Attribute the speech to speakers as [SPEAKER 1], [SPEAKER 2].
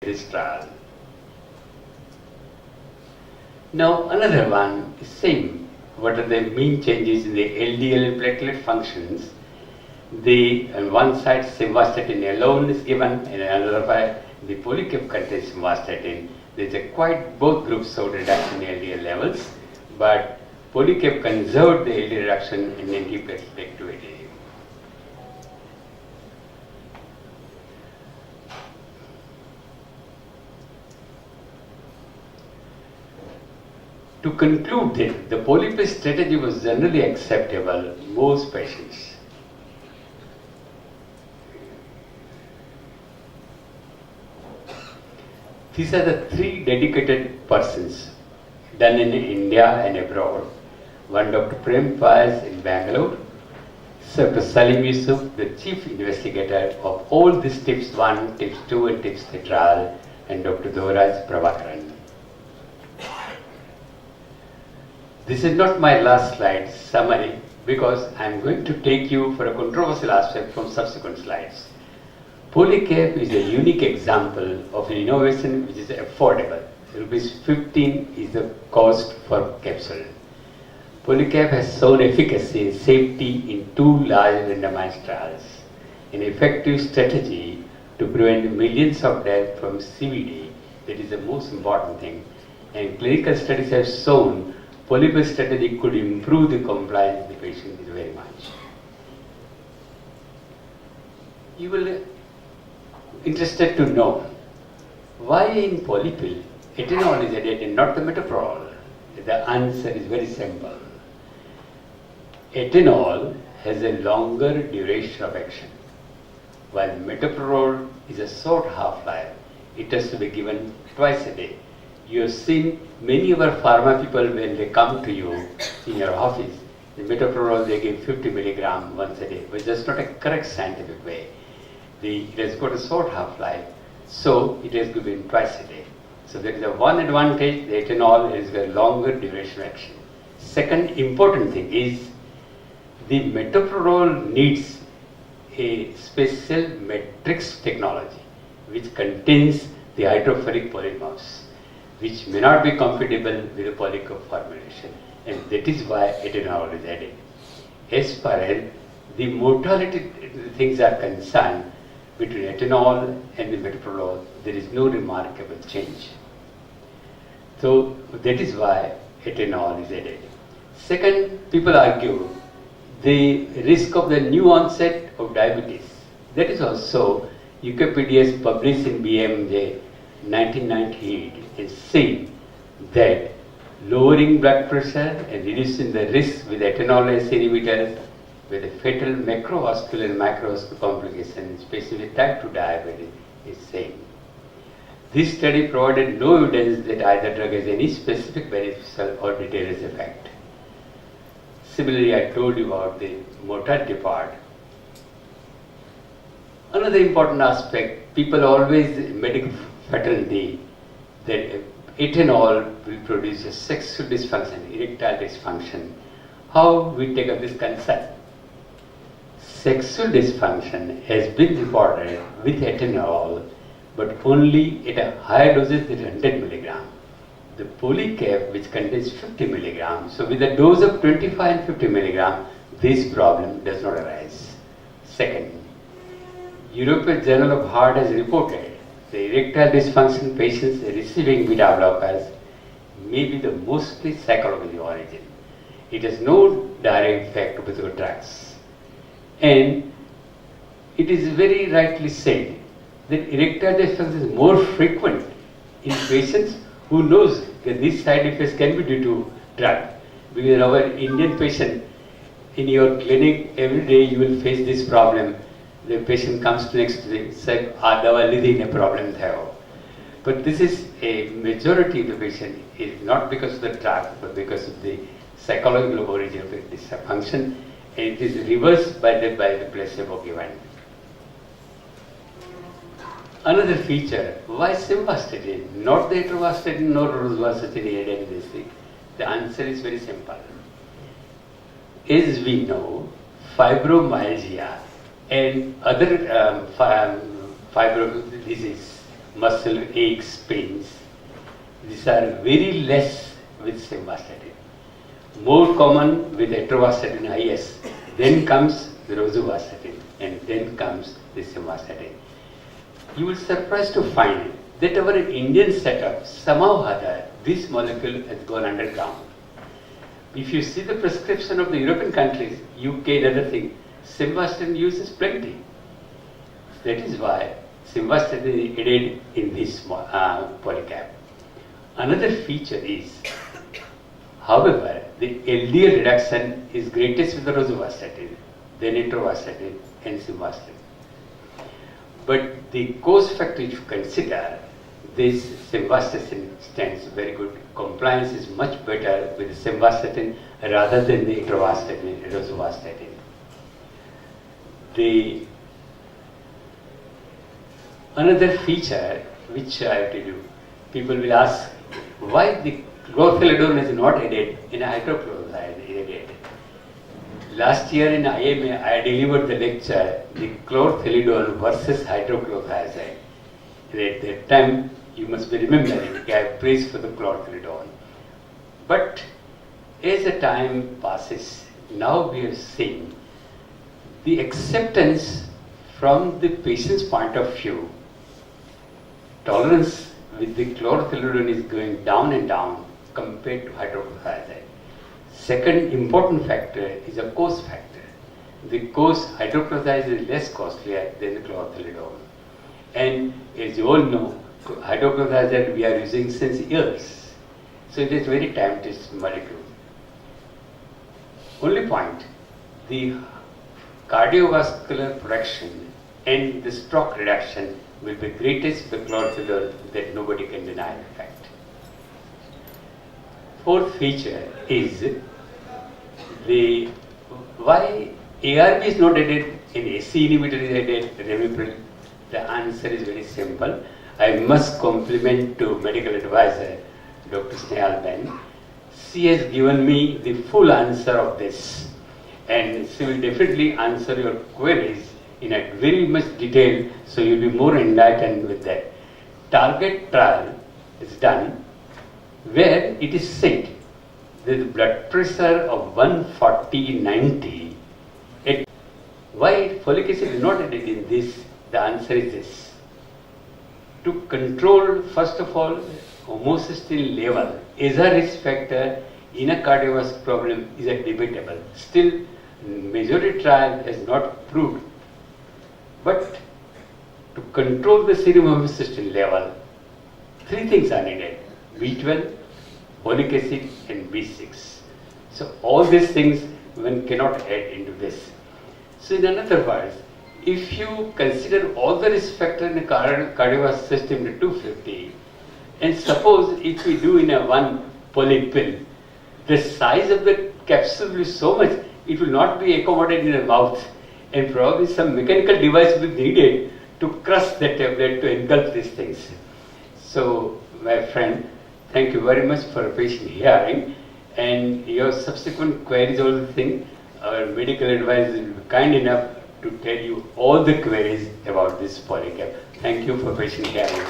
[SPEAKER 1] this trial. Now another one is same. What are the mean changes in the LDL and platelet functions? On one side simvastatin alone is given, and another side the Polycap contains simvastatin. There is a quite both groups showed reduction in LDL levels, but Polycap conserved the LDL reduction in antiplatelet activity. To conclude that the Polycap strategy was generally acceptable in most patients. These are the three dedicated persons done in India and abroad. One Dr. Prem Faiz in Bangalore, Dr. Salim Yusuf, the chief investigator of all these tips 1, tips 2 and tips 3 trial, and Dr. Dhovraj Prabhakaran. This is not my last slide summary because I am going to take you for a controversial aspect from subsequent slides. Polycap is a unique example of an innovation which is affordable. Rupees 15 is the cost for capsule. Polycap has shown efficacy and safety in 2 large randomized trials. An effective strategy to prevent millions of deaths from CVD, that is the most important thing. And clinical studies have shown Polycap strategy could improve the compliance of the patient very much. You will interested to know why in polypill ethanol is added and not the metoprolol. The answer is very simple. Ethanol has a longer duration of action, while metoprolol is a short half-life. It has to be given twice a day. You have seen many of our pharma people when they come to you in your office, the metoprolol they give 50 milligram once a day, which is not a correct scientific way. It has got a short half-life, so it is given twice a day. So there is a one advantage, the ethanol is a longer duration action. Second important thing is the metoprolol needs a special matrix technology which contains the hydrophilic polymers, which may not be compatible with the Polycap formulation, and that is why ethanol is added. As far as the mortality things are concerned, between ethanol and the metoprolol, there is no remarkable change. So that is why ethanol is added. Second, people argue the risk of the new onset of diabetes. That is also UKPDS published in BMJ 1998 and seen that lowering blood pressure and reducing the risk with ethanol as inhibitors with a fatal macrovascular and microvascular complication, especially type 2 diabetes, is same. This study provided no evidence that either drug has any specific beneficial or deleterious effect. Similarly, I told you about the mortality part. Another important aspect, people always, medical fraternity, that ethanol will produce a sexual dysfunction, erectile dysfunction. How we take up this concern? Sexual dysfunction has been reported with ethanol, but only at a higher dosage than 100 milligram. The Polycap, which contains 50 milligrams, so with a dose of 25 and 50 milligram, this problem does not arise. Second, European Journal of Heart has reported the erectile dysfunction patients receiving beta blockers may be the mostly psychological origin. It has no direct effect with the drugs. And it is very rightly said that erectile dysfunction is more frequent in patients who knows that these side effects can be due to drug. Because our Indian patient in your clinic every day you will face this problem. The patient comes to next day say, "Dawa lidhi ne problem thayo." But this is a majority of the patient is not because of the drug, but because of the psychological origin of the dysfunction. And it is reversed by the placebo given. Another feature, why simvastatin, not the atorvastatin nor rosuvastatin added in this thing? The answer is very simple. As we know, fibromyalgia and other fibro disease muscle aches, pains. These are very less with simvastatin. More common with atorvastatin IS. Then comes the rosuvastatin, and then comes the simvastatin. You will be surprised to find that our Indian setup, somehow or other, this molecule has gone underground. If you see the prescription of the European countries, UK and other things, simvastatin use is plenty. That is why simvastatin is added in this Polycap. Another feature is, however, the LDL reduction is greatest with the rosuvastatin, then atorvastatin and simvastatin. But the cause factor, if you consider, this simvastatin stands very good. Compliance is much better with the simvastatin rather than the atorvastatin and rosuvastatin. Another feature which I have to do, people will ask why the chlorthalidone is not added in hydrochlorothiazide. Last year in IMA, I delivered the lecture, the chlorthalidone versus hydrochlorothiazide. At that time, you must be remembering, I have praised for the chlorthalidone. But as the time passes, now we are seeing the acceptance from the patient's point of view. Tolerance with the chlorthalidone is going down and down compared to hydrochlorothiazide. Second important factor is a cost factor. The cost, hydrochlorothiazide is less costlier than the chlorthalidone. And as you all know, hydrochlorothiazide we are using since years. So it is very time-tested molecule. Only point, the cardiovascular protection and the stroke reduction will be greatest with chlorthalidone, that nobody can deny the fact. Fourth feature is why ARB is not added and AC inhibitor is added, ramipril. The answer is very simple. I must compliment to medical advisor, Dr. Snehal Ben. She has given me the full answer of this, and she will definitely answer your queries in a very much detail, so you'll be more enlightened with that. Target trial is done where it is said that the blood pressure of 140/90. Why folic acid is not added in this? The answer is this. To control, first of all, homocysteine level as a risk factor in a cardiovascular problem is a debatable. Still, majority trial has not proved. But to control the serum homocysteine level, three things are needed: B12, folic acid, and B6. So all these things one cannot add into this. So in other words, if you consider all the risk factors in the cardiovascular system to 250, and suppose if we do in a one poly pill, the size of the capsule will be so much, it will not be accommodated in the mouth, and probably some mechanical device will be needed to crush the tablet to engulf these things. So, my friend, thank you very much for a patient hearing, and your subsequent queries, all the things, our medical advisor will be kind enough to tell you all the queries about this Polycap. Thank you for patient hearing.